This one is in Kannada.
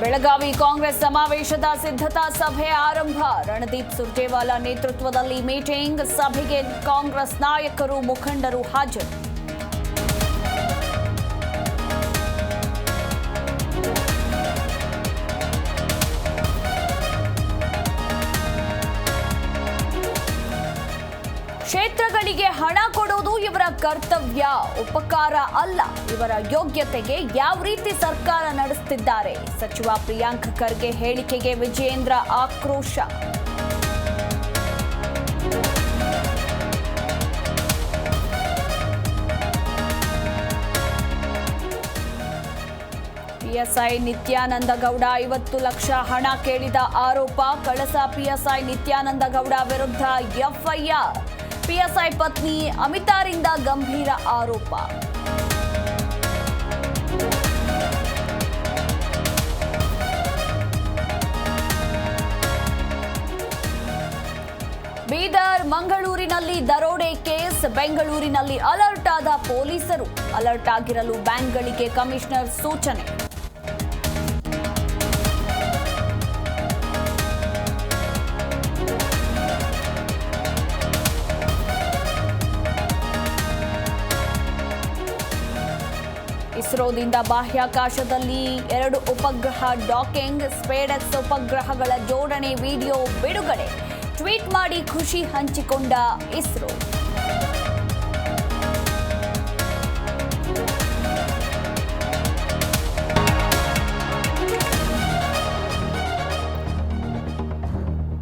ಬೆಳಗಾವಿ ಕಾಂಗ್ರೆಸ್ ಸಮಾವೇಶದ ಸಿದ್ಧತಾ ಸಭೆ ಆರಂಭ. ರಣದೀಪ್ ಸುರ್ಜೇವಾಲಾ ನೇತೃತ್ವದಲ್ಲಿ ಮೀಟಿಂಗ್. ಸಭೆಗೆ ಕಾಂಗ್ರೆಸ್ ನಾಯಕರು ಮುಖಂಡರು ಹಾಜರು. ಕ್ಷೇತ್ರಗಳಿಗೆ ಹಣ ಕೊಡೋದು ಇವರ ಕರ್ತವ್ಯ, ಉಪಕಾರ ಅಲ್ಲ. ಇವರ ಯೋಗ್ಯತೆಗೆ ಯಾವ ರೀತಿ ಸರ್ಕಾರ ನಡೆಸುತ್ತಿದ್ದಾರೆ? ಸಚಿವ ಪ್ರಿಯಾಂಕ್ ಖರ್ಗೆ ಹೇಳಿಕೆಗೆ ವಿಜಯೇಂದ್ರ ಆಕ್ರೋಶ. ಪಿಎಸ್ಐ ನಿತ್ಯಾನಂದ ಗೌಡ 50 ಲಕ್ಷ ಹಣ ಕೇಳಿದ ಆರೋಪ. ಕಳಸ ಪಿಎಸ್ಐ ನಿತ್ಯಾನಂದ ಗೌಡ ವಿರುದ್ಧ ಎಫ್ಐಆರ್. ಪಿಎಸ್ಐ ಪತ್ನಿ ಅಮಿತಾರಿಂದ ಗಂಭೀರ ಆರೋಪ. ಬೀದರ್ ಮಂಗಳೂರಿನಲ್ಲಿ ದರೋಡೆ ಕೇಸ್. ಬೆಂಗಳೂರಿನಲ್ಲಿ ಅಲರ್ಟ್ ಆದ ಪೊಲೀಸರು. ಅಲರ್ಟ್ ಆಗಿರಲು ಬ್ಯಾಂಕ್ಗಳಿಗೆ ಕಮಿಷನರ್ ಸೂಚನೆ. ಇಸ್ರೋದಿಂದ ಬಾಹ್ಯಾಕಾಶದಲ್ಲಿ 2 ಉಪಗ್ರಹ ಡಾಕಿಂಗ್. ಸ್ಪೇಡೆಕ್ಸ್ ಉಪಗ್ರಹಗಳ ಜೋಡಣೆ ವಿಡಿಯೋ ಬಿಡುಗಡೆ. ಟ್ವೀಟ್ ಮಾಡಿ ಖುಷಿ ಹಂಚಿಕೊಂಡ ಇಸ್ರೋ.